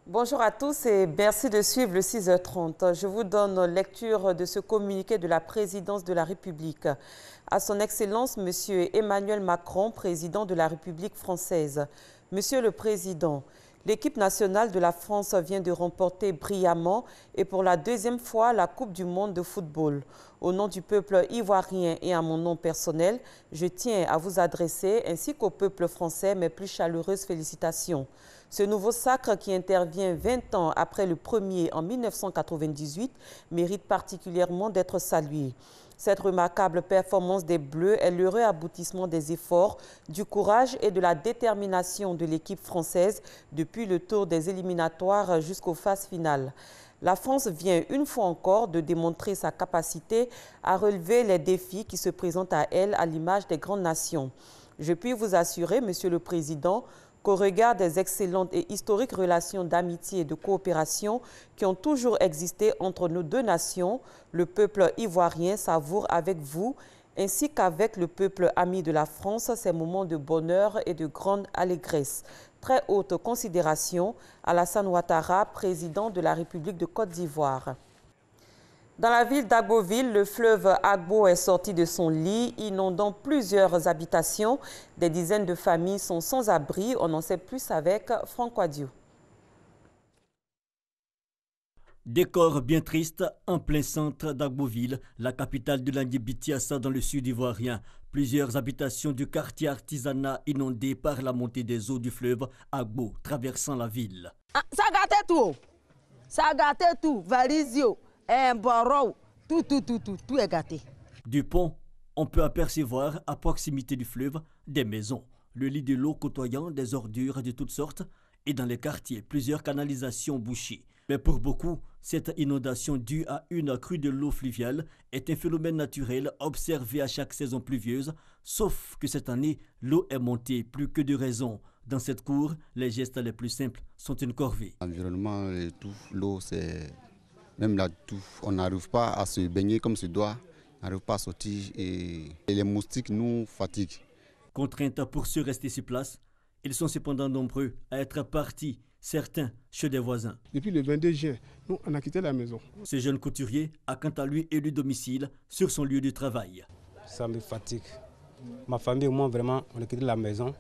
Bonjour à tous et merci de suivre le 6h30. Je vous donne lecture de ce communiqué de la présidence de la République. À son Excellence, M. Emmanuel Macron, président de la République française. Monsieur le Président, l'équipe nationale de la France vient de remporter brillamment et pour la deuxième fois la Coupe du monde de football. Au nom du peuple ivoirien et à mon nom personnel, je tiens à vous adresser, ainsi qu'au peuple français, mes plus chaleureuses félicitations. Ce nouveau sacre qui intervient 20 ans après le premier en 1998 mérite particulièrement d'être salué. Cette remarquable performance des Bleus est l'heureux aboutissement des efforts, du courage et de la détermination de l'équipe française depuis le tour des éliminatoires jusqu'aux phases finales. La France vient une fois encore de démontrer sa capacité à relever les défis qui se présentent à elle à l'image des grandes nations. Je puis vous assurer, Monsieur le Président, qu'au regard des excellentes et historiques relations d'amitié et de coopération qui ont toujours existé entre nos deux nations, le peuple ivoirien savoure avec vous, ainsi qu'avec le peuple ami de la France, ces moments de bonheur et de grande allégresse. Très haute considération, Alassane Ouattara, président de la République de Côte d'Ivoire. Dans la ville d'Agboville, le fleuve Agbo est sorti de son lit, inondant plusieurs habitations. Des dizaines de familles sont sans abri. On en sait plus avec Franck Wadiou. Décor bien triste en plein centre d'Agboville, la capitale de l'Andié-Bitiassa dans le sud ivoirien. Plusieurs habitations du quartier artisanat inondées par la montée des eaux du fleuve Agbo traversant la ville. Ça a gâté tout, valisio. Un barreau, tout est gâté. Du pont, on peut apercevoir à proximité du fleuve des maisons, le lit de l'eau côtoyant des ordures de toutes sortes et dans les quartiers, plusieurs canalisations bouchées. Mais pour beaucoup, cette inondation due à une crue de l'eau fluviale est un phénomène naturel observé à chaque saison pluvieuse, sauf que cette année, l'eau est montée plus que de raison. Dans cette cour, les gestes les plus simples sont une corvée. L'environnement, l'eau, c'est... Même là, on n'arrive pas à se baigner comme se doit, on n'arrive pas à sortir et les moustiques nous fatiguent. Contraintes pour se rester sur place, ils sont cependant nombreux à être partis, certains chez des voisins. Depuis le 22 juin, nous, on a quitté la maison. Ce jeune couturier a quant à lui élu domicile sur son lieu de travail. Ça me fatigue. Ma famille et moi, vraiment, on a quitté la maison.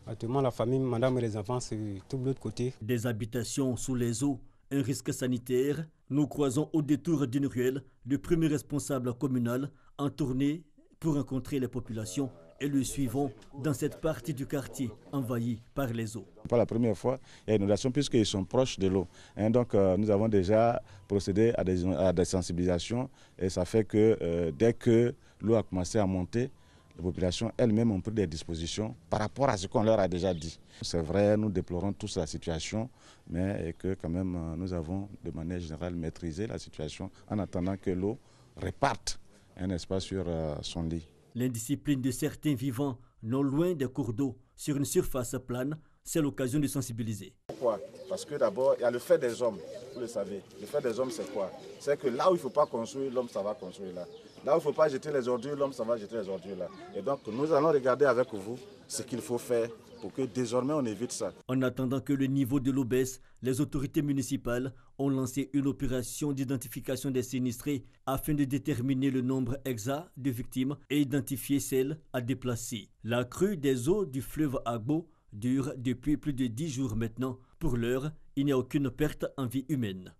Actuellement, la famille, madame et les enfants, c'est tout de l'autre côté. Des habitations sous les eaux, un risque sanitaire. Nous croisons au détour d'une ruelle le premier responsable communal en tournée pour rencontrer les populations et le suivons dans cette partie du quartier envahie par les eaux. Pas la première fois, il y a une inondation puisqu'ils sont proches de l'eau. Donc nous avons déjà procédé à des sensibilisations et ça fait que dès que l'eau a commencé à monter, les populations elles-mêmes ont pris des dispositions par rapport à ce qu'on leur a déjà dit. C'est vrai, nous déplorons tous la situation, mais que quand même nous avons de manière générale maîtrisé la situation en attendant que l'eau reparte, n'est-ce pas, sur son lit. L'indiscipline de certains vivants non loin des cours d'eau sur une surface plane, c'est l'occasion de sensibiliser. Pourquoi? Parce que d'abord, il y a le fait des hommes, vous le savez. Le fait des hommes, c'est quoi? C'est que là où il ne faut pas construire, l'homme, ça va construire là. Là où il ne faut pas jeter les ordures, l'homme, ça va jeter les ordures là. Et donc, nous allons regarder avec vous ce qu'il faut faire pour que désormais on évite ça. En attendant que le niveau de l'eau baisse, les autorités municipales ont lancé une opération d'identification des sinistrés afin de déterminer le nombre exact de victimes et identifier celles à déplacer. La crue des eaux du fleuve Agbo dure depuis plus de 10 jours maintenant. Pour l'heure, il n'y a aucune perte en vie humaine.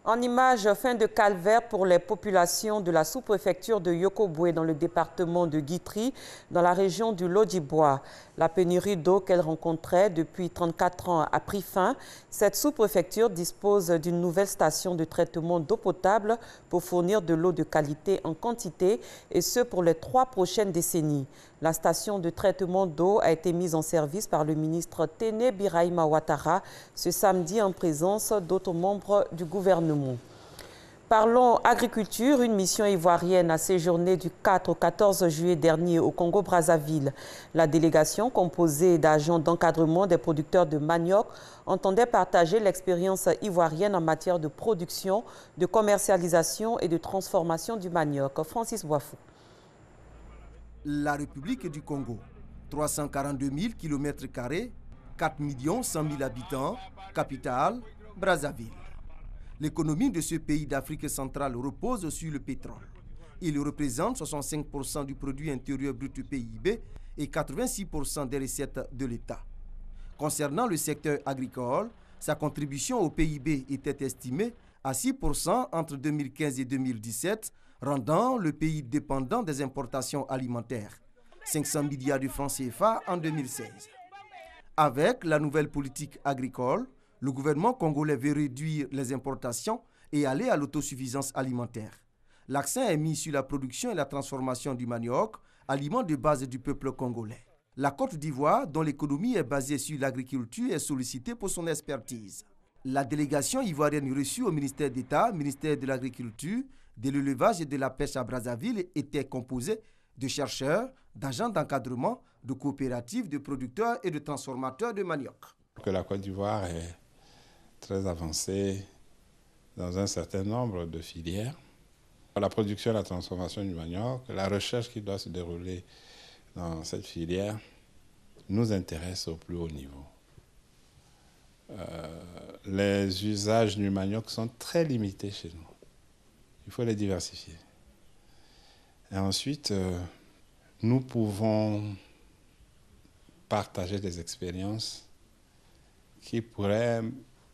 En image, fin de calvaire pour les populations de la sous-préfecture de Yokoboué dans le département de Guitry, dans la région du Lodjibois. La pénurie d'eau qu'elle rencontrait depuis 34 ans a pris fin. Cette sous-préfecture dispose d'une nouvelle station de traitement d'eau potable pour fournir de l'eau de qualité en quantité, et ce pour les 3 prochaines décennies. La station de traitement d'eau a été mise en service par le ministre Téné Birahima Ouattara ce samedi en présence d'autres membres du gouvernement. Parlons agriculture. Une mission ivoirienne a séjourné du 4 au 14 juillet dernier au Congo-Brazzaville. La délégation, composée d'agents d'encadrement des producteurs de manioc, entendait partager l'expérience ivoirienne en matière de production, de commercialisation et de transformation du manioc. Francis Boifou. La République du Congo, 342 000 km², 4 100 000 habitants, capitale, Brazzaville. L'économie de ce pays d'Afrique centrale repose sur le pétrole. Il représente 65% du produit intérieur brut PIB et 86% des recettes de l'État. Concernant le secteur agricole, sa contribution au PIB était estimée à 6% entre 2015 et 2017, rendant le pays dépendant des importations alimentaires. 500 milliards de francs CFA en 2016. Avec la nouvelle politique agricole, le gouvernement congolais veut réduire les importations et aller à l'autosuffisance alimentaire. L'accent est mis sur la production et la transformation du manioc, aliment de base du peuple congolais. La Côte d'Ivoire, dont l'économie est basée sur l'agriculture, est sollicitée pour son expertise. La délégation ivoirienne reçue au ministère d'État, ministère de l'Agriculture, de l'élevage et de la pêche à Brazzaville était composée de chercheurs, d'agents d'encadrement, de coopératives, de producteurs et de transformateurs de manioc. Que la Côte d'Ivoire est très avancée dans un certain nombre de filières. La production et la transformation du manioc, la recherche qui doit se dérouler dans cette filière nous intéresse au plus haut niveau. Les usages du manioc sont très limités chez nous. Il faut les diversifier. Et ensuite, nous pouvons partager des expériences qui pourraient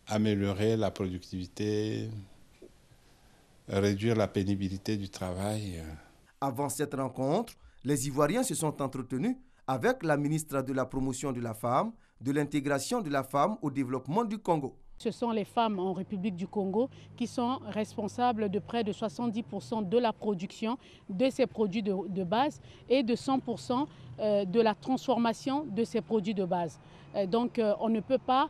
améliorer la productivité, réduire la pénibilité du travail. Avant cette rencontre, les Ivoiriens se sont entretenus avec la ministre de la Promotion de la Femme, de l'intégration de la femme au développement du Congo. Ce sont les femmes en République du Congo qui sont responsables de près de 70% de la production de ces produits de base et de 100% de la transformation de ces produits de base. Donc on ne peut pas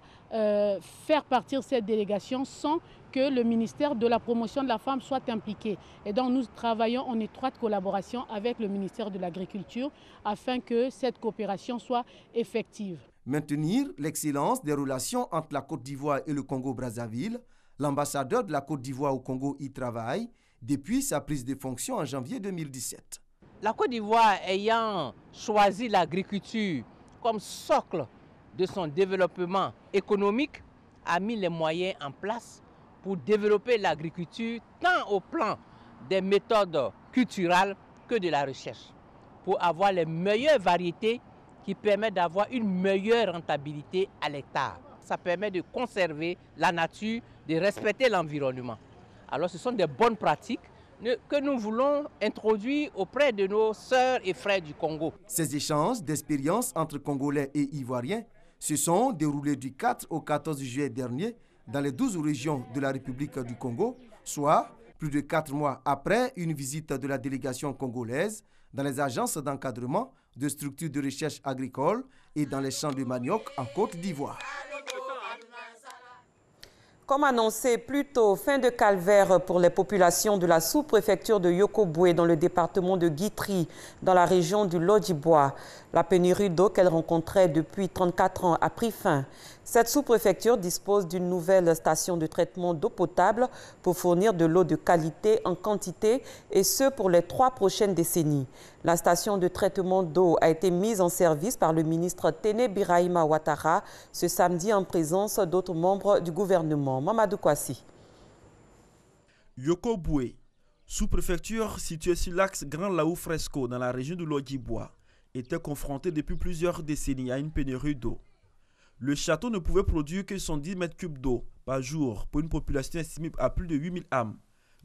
faire partir cette délégation sans que le ministère de la Promotion de la Femme soit impliqué. Et donc nous travaillons en étroite collaboration avec le ministère de l'Agriculture afin que cette coopération soit effective. Maintenir l'excellence des relations entre la Côte d'Ivoire et le Congo-Brazzaville, l'ambassadeur de la Côte d'Ivoire au Congo y travaille depuis sa prise de fonction en janvier 2017. La Côte d'Ivoire ayant choisi l'agriculture comme socle de son développement économique, a mis les moyens en place pour développer l'agriculture tant au plan des méthodes culturelles que de la recherche, pour avoir les meilleures variétés qui permettent d'avoir une meilleure rentabilité à l'hectare. Ça permet de conserver la nature, de respecter l'environnement. Alors ce sont des bonnes pratiques que nous voulons introduire auprès de nos sœurs et frères du Congo. Ces échanges d'expériences entre Congolais et Ivoiriens se sont déroulés du 4 au 14 juillet dernier dans les 12 régions de la République du Congo, soit plus de 4 mois après une visite de la délégation congolaise dans les agences d'encadrement de structures de recherche agricole et dans les champs de manioc en Côte d'Ivoire. Comme annoncé plus tôt, fin de calvaire pour les populations de la sous-préfecture de Yokoboué dans le département de Guitry, dans la région du Lodjibois. La pénurie d'eau qu'elles rencontraient depuis 34 ans a pris fin. Cette sous-préfecture dispose d'une nouvelle station de traitement d'eau potable pour fournir de l'eau de qualité en quantité et ce pour les 3 prochaines décennies. La station de traitement d'eau a été mise en service par le ministre Téné Birahima Ouattara ce samedi en présence d'autres membres du gouvernement. Mamadou Kwasi. Yokoboué, sous-préfecture située sur l'axe Grand Laou Fresco dans la région du Lodjibois, était confrontée depuis plusieurs décennies à une pénurie d'eau. Le château ne pouvait produire que 110 mètres cubes d'eau par jour pour une population estimée à plus de 8000 âmes,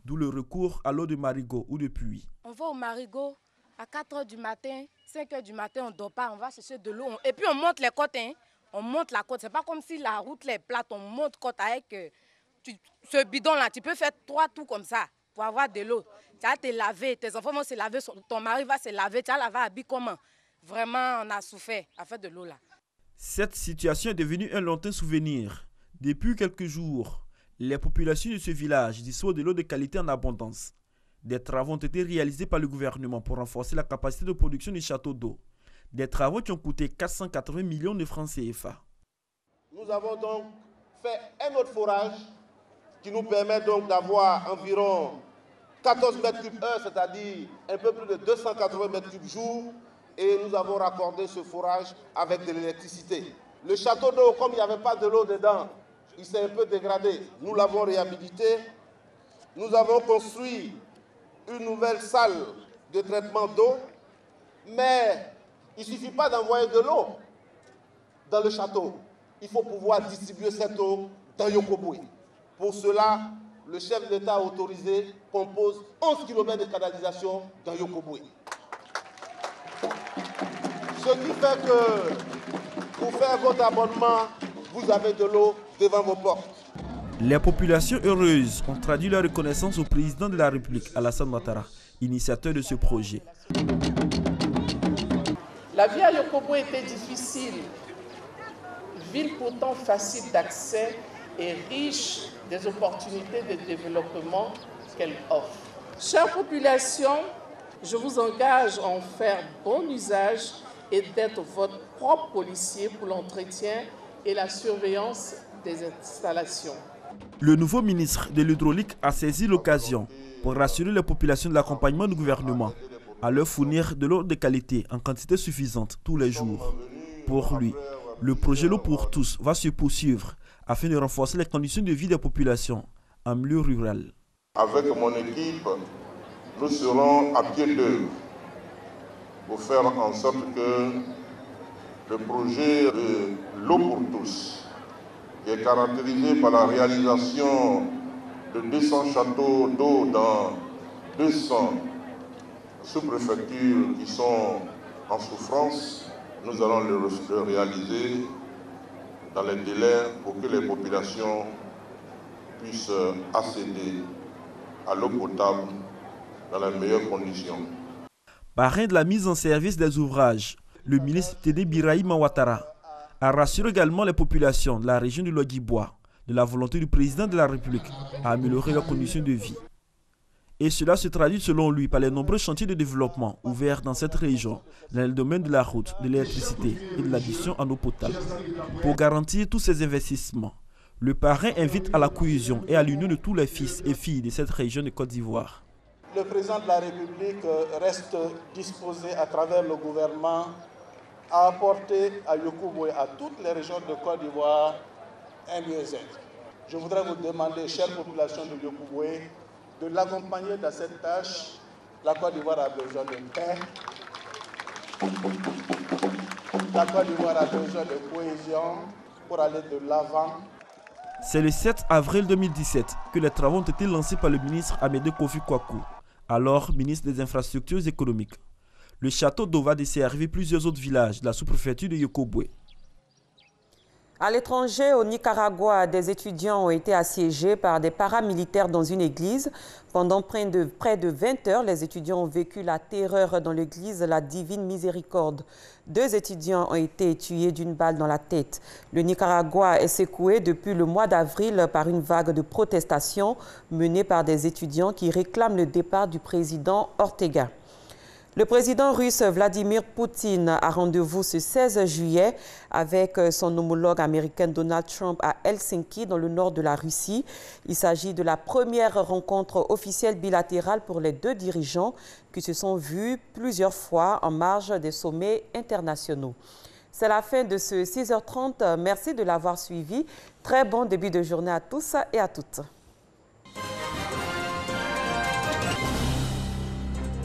d'où le recours à l'eau de marigot ou de puits. On va au marigot à 4 h du matin, 5 h du matin, on ne dort pas, on va chercher de l'eau. Et puis on monte les côtes, hein. On monte la côte. Ce n'est pas comme si la route est plate, on monte côte avec ce bidon-là. Tu peux faire 3 tours comme ça pour avoir de l'eau. Tu vas te laver, tes enfants vont se laver, ton mari va se laver, tu vas laver habillé comment? Vraiment, on a souffert à faire de l'eau là. Cette situation est devenue un lointain souvenir. Depuis quelques jours, les populations de ce village disposent de l'eau de qualité en abondance. Des travaux ont été réalisés par le gouvernement pour renforcer la capacité de production du château d'eau. Des travaux qui ont coûté 480 millions de francs CFA. Nous avons donc fait un autre forage qui nous permet donc d'avoir environ 14 mètres cubes heure, c'est-à-dire un peu plus de 280 mètres cubes jour. Et nous avons raccordé ce forage avec de l'électricité. Le château d'eau, comme il n'y avait pas de l'eau dedans, il s'est un peu dégradé. Nous l'avons réhabilité. Nous avons construit une nouvelle salle de traitement d'eau. Mais il ne suffit pas d'envoyer de l'eau dans le château. Il faut pouvoir distribuer cette eau dans Yokoboué. Pour cela, le chef d'État autorisé compose 11 km de canalisation dans Yokoboué. Ce qui fait que pour faire votre abonnement, vous avez de l'eau devant vos portes. Les populations heureuses ont traduit leur reconnaissance au président de la République, Alassane Ouattara, initiateur de ce projet. La vie à Yokoboué était difficile, ville pourtant facile d'accès et riche des opportunités de développement qu'elle offre. Chère population, je vous engage à en faire bon usage et d'être votre propre policier pour l'entretien et la surveillance des installations. Le nouveau ministre de l'Hydraulique a saisi l'occasion pour rassurer les populations de l'accompagnement du gouvernement à leur fournir de l'eau de qualité en quantité suffisante tous les jours. Pour lui, le projet L'eau pour tous va se poursuivre afin de renforcer les conditions de vie des populations en milieu rural. Avec mon équipe, nous serons à pied d'œuvre pour faire en sorte que le projet de L'eau pour tous, qui est caractérisé par la réalisation de 200 châteaux d'eau dans 200 sous-préfectures qui sont en souffrance, nous allons le réaliser dans les délais pour que les populations puissent accéder à l'eau potable dans les meilleures conditions. Parrain de la mise en service des ouvrages, le ministre Tédé Birahima Ouattara a rassuré également les populations de la région du Logui-Bois de la volonté du président de la République à améliorer leurs conditions de vie. Et cela se traduit selon lui par les nombreux chantiers de développement ouverts dans cette région, dans le domaine de la route, de l'électricité et de l'addition en eau potable. Pour garantir tous ces investissements, le parrain invite à la cohésion et à l'union de tous les fils et filles de cette région de Côte d'Ivoire. Le président de la République reste disposé à travers le gouvernement à apporter à Yokoboué, à toutes les régions de Côte d'Ivoire, un mieux-être. Je voudrais vous demander, chère population de Yokoboué, de l'accompagner dans cette tâche. La Côte d'Ivoire a besoin de paix. La Côte d'Ivoire a besoin de cohésion pour aller de l'avant. C'est le 7 avril 2017 que les travaux ont été lancés par le ministre Amédée Kofi Kwaku, alors ministre des Infrastructures économiques. Le château d'eau va desservir plusieurs autres villages de la sous-préfecture de Yokoboué. À l'étranger, au Nicaragua, des étudiants ont été assiégés par des paramilitaires dans une église. Pendant près de 20 heures, les étudiants ont vécu la terreur dans l'église La Divine Miséricorde. 2 étudiants ont été tués d'une balle dans la tête. Le Nicaragua est secoué depuis le mois d'avril par une vague de protestations menée par des étudiants qui réclament le départ du président Ortega. Le président russe Vladimir Poutine a rendez-vous ce 16 juillet avec son homologue américain Donald Trump à Helsinki, dans le nord de la Russie. Il s'agit de la première rencontre officielle bilatérale pour les 2 dirigeants qui se sont vus plusieurs fois en marge des sommets internationaux. C'est la fin de ce 6h30. Merci de l'avoir suivi. Très bon début de journée à tous et à toutes.